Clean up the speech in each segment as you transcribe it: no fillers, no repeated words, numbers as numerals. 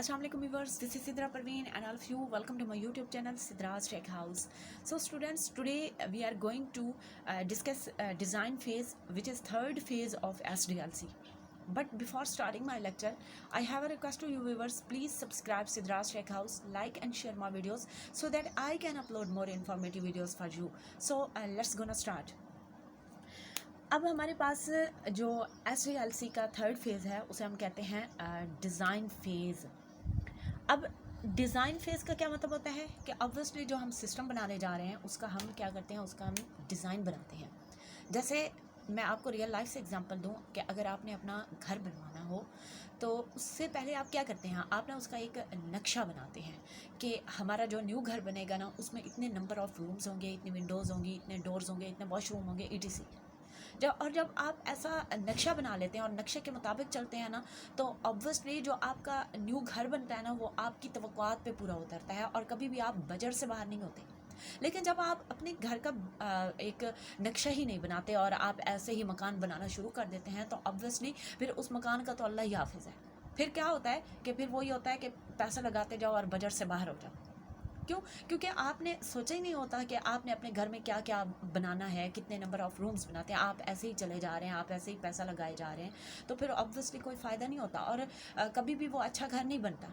Assalamu alaikum viewers, this is Sidra Parveen and all of you welcome to my YouTube channel Sidra's Tech House. So students, today we are going to discuss design phase, which is third phase of SDLC. But before starting my lecture, I have a request to you viewers, please subscribe Sidra's Tech House, like and share my videos so that I can upload more informative videos for you. So let's gonna start. अब हमारे पास जो SDLC का third phase है उसे हम कहते हैं design phase. अब डिज़ाइन फेज़ का क्या मतलब होता है कि ऑब्वियसली जो हम सिस्टम बनाने जा रहे हैं उसका हम क्या करते हैं, उसका हम डिज़ाइन बनाते हैं। जैसे मैं आपको रियल लाइफ से एग्जांपल दूं कि अगर आपने अपना घर बनवाना हो तो उससे पहले आप क्या करते हैं, आप ना उसका एक नक्शा बनाते हैं कि हमारा जो न्यू घर बनेगा ना उसमें इतने नंबर ऑफ़ रूम्स होंगे, इतनी विंडोज़ होंगी, इतने डोर्स होंगे, इतने वॉशरूम होंगे, etc। जब आप ऐसा नक्शा बना लेते हैं और नक्शे के मुताबिक चलते हैं ना, तो ऑब्वियसली जो आपका न्यू घर बनता है ना वो आपकी तवक्कुआत पे पूरा उतरता है और कभी भी आप बजट से बाहर नहीं होते। लेकिन जब आप अपने घर का एक नक्शा ही नहीं बनाते और आप ऐसे ही मकान बनाना शुरू कर देते हैं तो ऑब्वियसली फिर उस मकान का तो अल्लाह ही हाफिज़ है। फिर क्या होता है कि फिर वही होता है कि पैसा लगाते जाओ और बजट से बाहर हो जाओ। क्यों? क्योंकि आपने सोचा ही नहीं होता कि आपने अपने घर में क्या क्या बनाना है, कितने नंबर ऑफ़ रूम्स बनाते हैं, आप ऐसे ही चले जा रहे हैं, आप ऐसे ही पैसा लगाए जा रहे हैं, तो फिर ऑब्वियसली कोई फ़ायदा नहीं होता और कभी भी वो अच्छा घर नहीं बनता।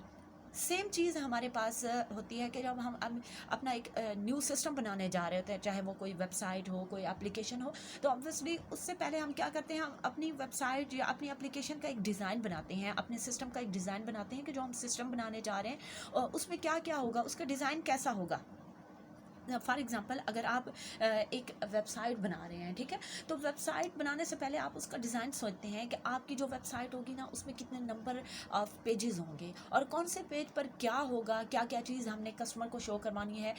सेम चीज़ हमारे पास होती है कि जब हम अपना एक न्यू सिस्टम बनाने जा रहे होते हैं, चाहे वो कोई वेबसाइट हो, कोई एप्लीकेशन हो, तो ऑब्वियसली उससे पहले हम क्या करते हैं, हम अपनी वेबसाइट या अपनी एप्लीकेशन का एक डिज़ाइन बनाते हैं, अपने सिस्टम का एक डिज़ाइन बनाते हैं कि जो हम सिस्टम बनाने जा रहे हैं और उसमें क्या क्या होगा, उसका डिज़ाइन कैसा होगा। फॉर एग्ज़ाम्पल अगर आप एक वेबसाइट बना रहे हैं, ठीक है, तो वेबसाइट बनाने से पहले आप उसका डिज़ाइन सोचते हैं कि आपकी जो वेबसाइट होगी ना उसमें कितने नंबर ऑफ पेजेस होंगे और कौन से पेज पर क्या होगा, क्या क्या चीज़ हमने कस्टमर को शो करवानी है,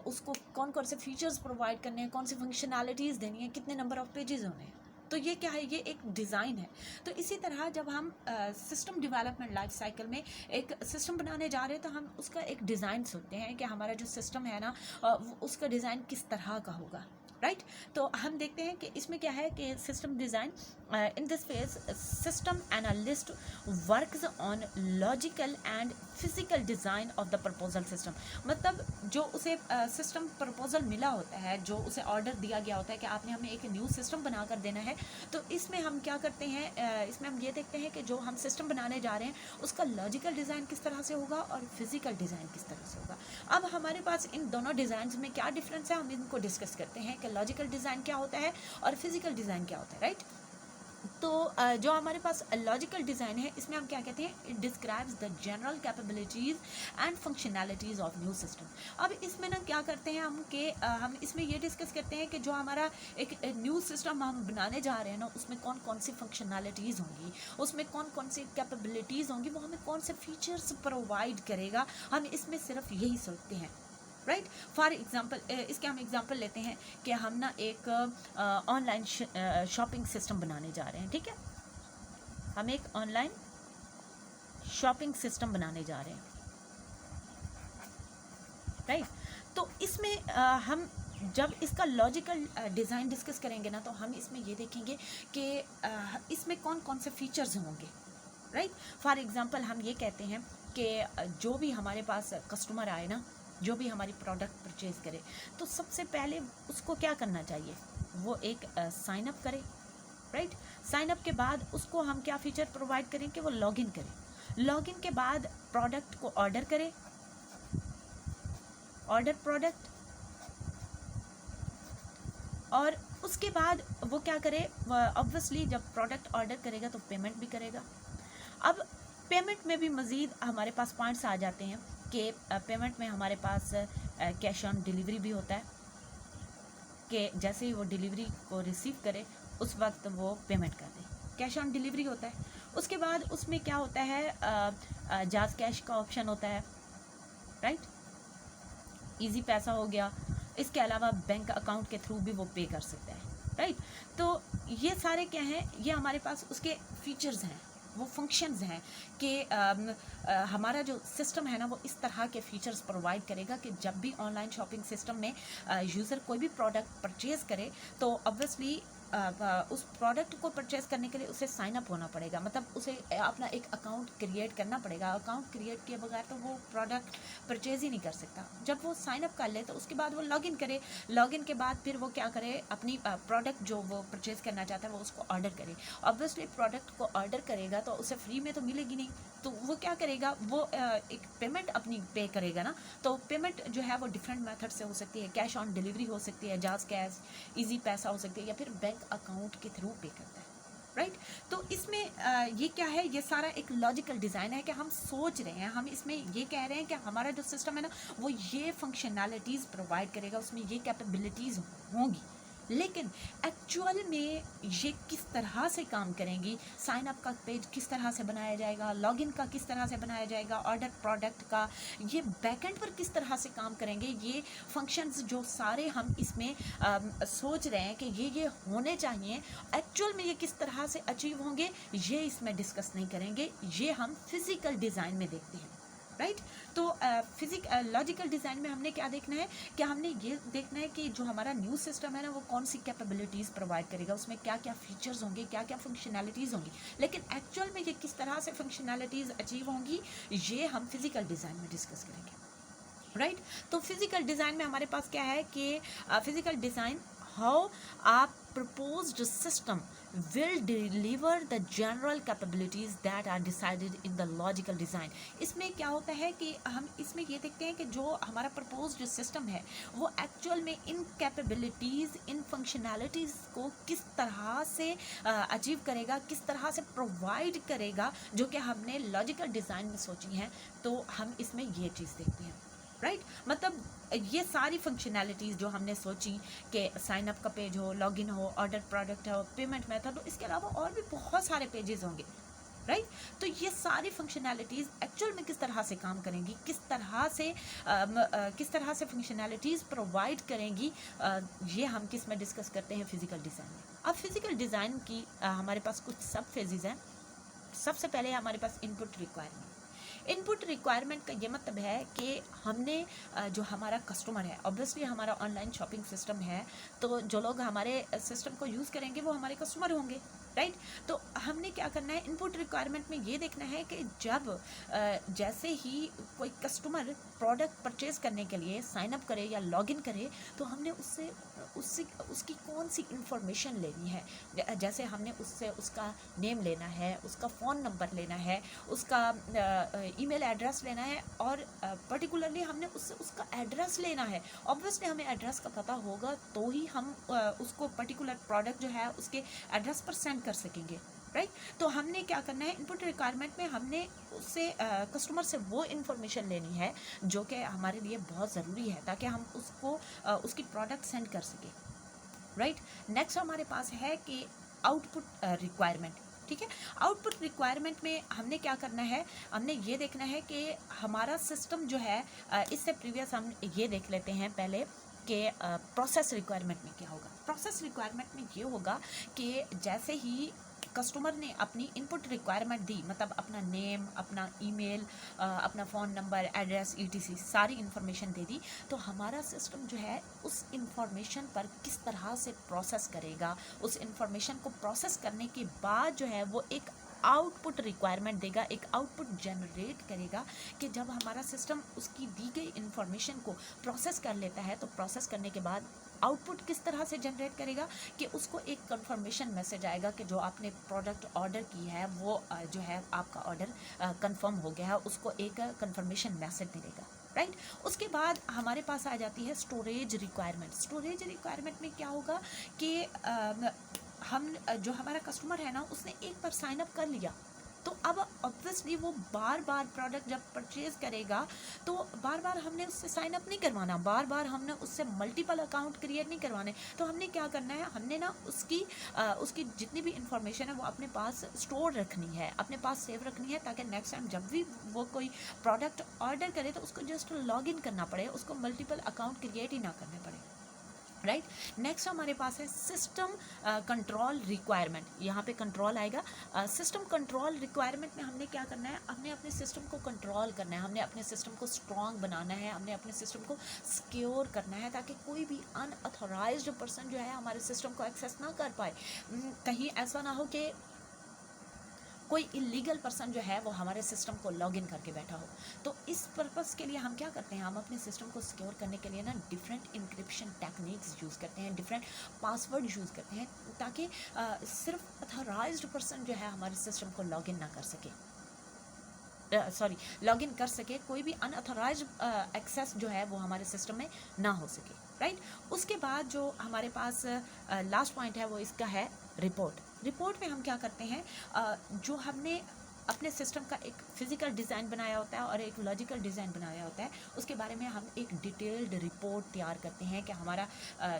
उसको कौन कौन से फीचर्स प्रोवाइड करने हैं, कौन सी फंक्शनैलिटीज़ देनी है, कितने नंबर ऑफ पेजेस होने हैं। तो ये क्या है, ये एक डिज़ाइन है। तो इसी तरह जब हम सिस्टम डेवलपमेंट लाइफ साइकिल में एक सिस्टम बनाने जा रहे हैं तो हम उसका एक डिज़ाइन सोचते हैं कि हमारा जो सिस्टम है ना उसका डिज़ाइन किस तरह का होगा, राइट। तो हम देखते हैं कि इसमें क्या है कि system design in this phase system analyst works on logical and physical design of the proposal system. मतलब जो उसे सिस्टम प्रपोजल मिला होता है, जो उसे ऑर्डर दिया गया होता है कि आपने हमें एक न्यू सिस्टम बना कर देना है, तो इसमें हम क्या करते हैं, इसमें हम ये देखते हैं कि जो हम सिस्टम बनाने जा रहे हैं उसका लॉजिकल डिज़ाइन किस तरह से होगा और फिजिकल डिज़ाइन किस तरह से होगा। अब हमारे पास इन दोनों डिज़ाइंस में क्या डिफरेंस है, हम इनको डिस्कस करते हैं कि लॉजिकल डिज़ाइन क्या होता है और फिजिकल डिज़ाइन क्या होता है, राइट। तो जो हमारे पास लॉजिकल डिज़ाइन है इसमें हम क्या कहते हैं, it describes the general capabilities and functionalities of new system. अब इसमें ना क्या करते हैं हम कि हम इसमें ये डिस्कस करते हैं कि जो हमारा एक न्यू सिस्टम हम बनाने जा रहे हैं ना उसमें कौन कौन सी फंक्शनैलिटीज़ होंगी, उसमें कौन कौन सी कैपेबिलिटीज़ होंगी, वो हमें कौन से फीचर्स प्रोवाइड करेगा, हम इसमें सिर्फ यही सोचते हैं, राइट। फॉर एग्ज़ाम्पल इसके हम एग्ज़ाम्पल लेते हैं कि हम ना एक ऑनलाइन शॉपिंग सिस्टम बनाने जा रहे हैं, ठीक है, हम एक ऑनलाइन शॉपिंग सिस्टम बनाने जा रहे हैं, राइट। तो इसमें हम जब इसका लॉजिकल डिज़ाइन डिस्कस करेंगे ना तो हम इसमें ये देखेंगे कि इसमें कौन कौन से फीचर्स होंगे, राइट। फॉर एग्ज़ाम्पल हम ये कहते हैं कि जो भी हमारे पास कस्टमर आए ना, जो भी हमारी प्रोडक्ट परचेज़ करे, तो सबसे पहले उसको क्या करना चाहिए, वो एक साइन अप करे, राइट। साइन अप के बाद उसको हम क्या फ़ीचर प्रोवाइड करें कि वो लॉगिन करे, लॉगिन के बाद प्रोडक्ट को ऑर्डर करे, ऑर्डर प्रोडक्ट, और उसके बाद वो क्या करे, ऑब्वियसली जब प्रोडक्ट ऑर्डर करेगा तो पेमेंट भी करेगा। अब पेमेंट में भी मज़ीद हमारे पास पॉइंट्स आ जाते हैं कि पेमेंट में हमारे पास कैश ऑन डिलीवरी भी होता है कि जैसे ही वो डिलीवरी को रिसीव करे उस वक्त वो पेमेंट कर दे, कैश ऑन डिलीवरी होता है। उसके बाद उसमें क्या होता है, जाज कैश का ऑप्शन होता है, राइट, इजी पैसा हो गया, इसके अलावा बैंक अकाउंट के थ्रू भी वो पे कर सकता है, राइट। तो ये सारे क्या हैं, ये हमारे पास उसके फीचर्स हैं, वो फंक्शंस हैं कि हमारा जो सिस्टम है ना वो इस तरह के फीचर्स प्रोवाइड करेगा कि जब भी ऑनलाइन शॉपिंग सिस्टम में यूज़र कोई भी प्रोडक्ट परचेज़ करे तो ऑब्वियसली उस प्रोडक्ट को परचेज करने के लिए उसे साइन अप होना पड़ेगा, मतलब उसे अपना एक अकाउंट क्रिएट करना पड़ेगा। अकाउंट क्रिएट किए बगैर तो वो प्रोडक्ट परचेज ही नहीं कर सकता। जब वो साइन अप कर ले तो उसके बाद वो लॉगिन करे, लॉगिन के बाद फिर वो क्या करे, अपनी प्रोडक्ट जो वो परचेज करना चाहता है वो उसको ऑर्डर करे। ऑब्वियसली प्रोडक्ट को ऑर्डर करेगा तो उसे फ्री में तो मिलेगी नहीं, तो वो क्या करेगा, वो एक पेमेंट अपनी पे करेगा ना। तो पेमेंट जो है वो डिफरेंट मेथड से हो सकती है, कैश ऑन डिलीवरी हो सकती है, जाज कैश, इजी पैसा हो सकती है, या फिर बैंक अकाउंट के थ्रू पे करता है, राइट। तो इसमें ये क्या है, ये सारा एक लॉजिकल डिज़ाइन है कि हम सोच रहे हैं, हम इसमें ये कह रहे हैं कि हमारा जो सिस्टम है ना वो ये फंक्शनैलिटीज़ प्रोवाइड करेगा, उसमें ये कैपेबिलिटीज़ होंगी, लेकिन एक्चुअल में ये किस तरह से काम करेंगी, साइन अप का पेज किस तरह से बनाया जाएगा, लॉगिन का किस तरह से बनाया जाएगा, ऑर्डर प्रोडक्ट का, ये बैकएंड पर किस तरह से काम करेंगे, ये फंक्शंस जो सारे हम इसमें सोच रहे हैं कि ये होने चाहिए, एक्चुअल में ये किस तरह से अचीव होंगे, ये इसमें डिस्कस नहीं करेंगे, ये हम फिज़िकल डिज़ाइन में देखते हैं, राइट। तो लॉजिकल डिज़ाइन में हमने क्या देखना है, कि हमने ये देखना है कि जो हमारा न्यू सिस्टम है ना वो कौन सी कैपेबिलिटीज़ प्रोवाइड करेगा, उसमें क्या क्या फीचर्स होंगे, क्या क्या फंक्शनैलिटीज़ होंगी, लेकिन एक्चुअल में ये किस तरह से फंक्शनैलिटीज़ अचीव होंगी ये हम फिज़िकल डिज़ाइन में डिस्कस करेंगे, राइट। तो फिज़िकल डिज़ाइन में हमारे पास क्या है कि physical design, how a proposed system will deliver the general capabilities that are decided in the logical design। इसमें क्या होता है कि हम इसमें ये देखते हैं कि जो हमारा proposed system है वो एक्चुअल में इन कैपेबिलिटीज़, इन फंक्शनैलिटीज़ को किस तरह से अचीव करेगा, किस तरह से प्रोवाइड करेगा, जो कि हमने लॉजिकल डिज़ाइन में सोची हैं, तो हम इसमें ये चीज़ देखते हैं, राइट। मतलब ये सारी फंक्शनैलिटीज़ जो हमने सोची कि साइन अप का पेज हो, लॉगिन हो, ऑर्डर प्रोडक्ट हो, पेमेंट मेथड हो, इसके अलावा और भी बहुत सारे पेजेस होंगे, राइट। तो ये सारी फंक्शनैलिटीज़ एक्चुअल में किस तरह से काम करेंगी, किस तरह से फंक्शनैलिटीज़ प्रोवाइड करेंगी, ये हम किस में डिस्कस करते हैं, फिज़िकल डिज़ाइन में। अब फिज़िकल डिज़ाइन की हमारे पास कुछ सब फेजेज़ हैं। सबसे पहले हमारे पास इनपुट रिक्वायरमेंट। इनपुट रिक्वायरमेंट का ये मतलब है कि हमने जो हमारा कस्टमर है, ऑब्वियसली हमारा ऑनलाइन शॉपिंग सिस्टम है, तो जो लोग हमारे सिस्टम को यूज़ करेंगे वो हमारे कस्टमर होंगे, राइट। तो हमने क्या करना है, इनपुट रिक्वायरमेंट में ये देखना है कि जब जैसे ही कोई कस्टमर प्रोडक्ट परचेज़ करने के लिए साइन अप करे या लॉगिन करे, तो हमने उसकी कौन सी इंफॉर्मेशन लेनी है। जैसे हमने उससे उसका नेम लेना है, उसका फ़ोन नंबर लेना है, उसका ईमेल एड्रेस लेना है, और पर्टिकुलरली हमने उससे उसका एड्रेस लेना है। ऑब्वियसली हमें एड्रेस का पता होगा तो ही हम उसको पर्टिकुलर प्रोडक्ट जो है उसके एड्रेस पर सेंड कर सकेंगे, राइट। तो हमने क्या करना है, इनपुट रिक्वायरमेंट में हमने उससे कस्टमर से वो इन्फॉर्मेशन लेनी है जो कि हमारे लिए बहुत ज़रूरी है, ताकि हम उसको उसकी प्रोडक्ट सेंड कर सकें, राइट। नेक्स्ट हमारे पास है कि आउटपुट रिक्वायरमेंट, ठीक है। आउटपुट रिक्वायरमेंट में हमने क्या करना है, हमने ये देखना है कि हमारा सिस्टम जो है, इससे प्रीवियस हम ये देख लेते हैं पहले कि प्रोसेस रिक्वायरमेंट में क्या होगा। प्रोसेस रिक्वायरमेंट में ये होगा कि जैसे ही कस्टमर ने अपनी इनपुट रिक्वायरमेंट दी, मतलब अपना नेम, अपना ईमेल, अपना फ़ोन नंबर, एड्रेस, ईटीसी सारी इन्फॉर्मेशन दे दी, तो हमारा सिस्टम जो है उस इन्फॉर्मेशन पर किस तरह से प्रोसेस करेगा, उस इन्फॉर्मेशन को प्रोसेस करने के बाद जो है वो एक आउटपुट रिक्वायरमेंट देगा, एक आउटपुट जनरेट करेगा, कि जब हमारा सिस्टम उसकी दी गई इन्फॉर्मेशन को प्रोसेस कर लेता है, तो प्रोसेस करने के बाद आउटपुट किस तरह से जनरेट करेगा, कि उसको एक कंफर्मेशन मैसेज आएगा कि जो आपने प्रोडक्ट ऑर्डर की है वो जो है आपका ऑर्डर कंफर्म हो गया है, उसको एक कंफर्मेशन मैसेज मिलेगा, राइट। उसके बाद हमारे पास आ जाती है स्टोरेज रिक्वायरमेंट। स्टोरेज रिक्वायरमेंट में क्या होगा कि हम जो हमारा कस्टमर है ना, उसने एक बार साइन अप कर लिया, तो अब ऑब्वियसली वो बार बार प्रोडक्ट जब परचेज़ करेगा तो बार बार हमने उससे साइन अप नहीं करवाना, बार बार हमने उससे मल्टीपल अकाउंट क्रिएट नहीं करवाने। तो हमने क्या करना है, हमने ना उसकी जितनी भी इंफॉर्मेशन है वो अपने पास स्टोर रखनी है, अपने पास सेव रखनी है, ताकि नेक्स्ट टाइम जब भी वो कोई प्रोडक्ट ऑर्डर करे तो उसको जस्ट लॉग इन करना पड़े, उसको मल्टीपल अकाउंट क्रिएट ही ना करने पड़े, राइट। नेक्स्ट हमारे पास है सिस्टम कंट्रोल रिक्वायरमेंट। यहाँ पे कंट्रोल आएगा। सिस्टम कंट्रोल रिक्वायरमेंट में हमने क्या करना है, हमने अपने सिस्टम को कंट्रोल करना है, हमने अपने सिस्टम को स्ट्रॉन्ग बनाना है, हमने अपने सिस्टम को सिक्योर करना है ताकि कोई भी अनऑथोराइज्ड पर्सन जो है हमारे सिस्टम को एक्सेस ना कर पाए। कहीं ऐसा ना हो कि कोई इलीगल पर्सन जो है वो हमारे सिस्टम को लॉगिन करके बैठा हो। तो इस पर्पस के लिए हम क्या करते हैं, हम अपने सिस्टम को सिक्योर करने के लिए ना डिफरेंट इंक्रिप्शन टेक्निक्स यूज़ करते हैं, डिफरेंट पासवर्ड यूज़ करते हैं ताकि सिर्फ अथॉराइज्ड पर्सन जो है हमारे सिस्टम को लॉगिन ना कर सके, लॉगिन कर सके, कोई भी अनअथोराइज एक्सेस जो है वो हमारे सिस्टम में ना हो सके। राइट। उसके बाद जो हमारे पास लास्ट पॉइंट है वो इसका है रिपोर्ट। रिपोर्ट में हम क्या करते हैं, जो हमने अपने सिस्टम का एक फिजिकल डिज़ाइन बनाया होता है और एक लॉजिकल डिज़ाइन बनाया होता है, उसके बारे में हम एक डिटेल्ड रिपोर्ट तैयार करते हैं कि हमारा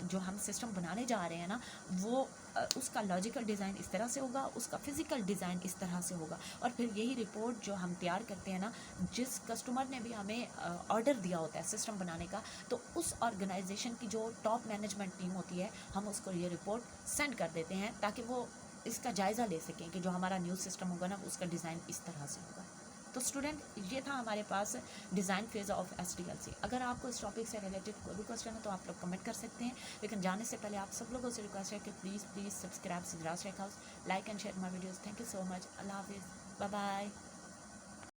जो हम सिस्टम बनाने जा रहे हैं ना वो उसका लॉजिकल डिज़ाइन इस तरह से होगा, उसका फिजिकल डिज़ाइन इस तरह से होगा। और फिर यही रिपोर्ट जो हम तैयार करते हैं ना, जिस कस्टमर ने भी हमें ऑर्डर दिया होता है सिस्टम बनाने का, तो उस ऑर्गेनाइजेशन की जो टॉप मैनेजमेंट टीम होती है, हम उसको ये रिपोर्ट सेंड कर देते हैं ताकि वो इसका जायज़ा ले सकें कि जो हमारा न्यू सिस्टम होगा ना उसका डिज़ाइन इस तरह से होगा। तो स्टूडेंट, ये था हमारे पास डिज़ाइन फेज ऑफ SDLC। अगर आपको इस टॉपिक से रिलेटेड कोई भी क्वेश्चन है तो आप लोग कमेंट कर सकते हैं, लेकिन जाने से पहले आप सब लोगों से रिक्वेस्ट है कि please subscribe Sidraj tech house, like and share my videos. Thank you so much. अल्लाह हाफिज़, बाय बाय।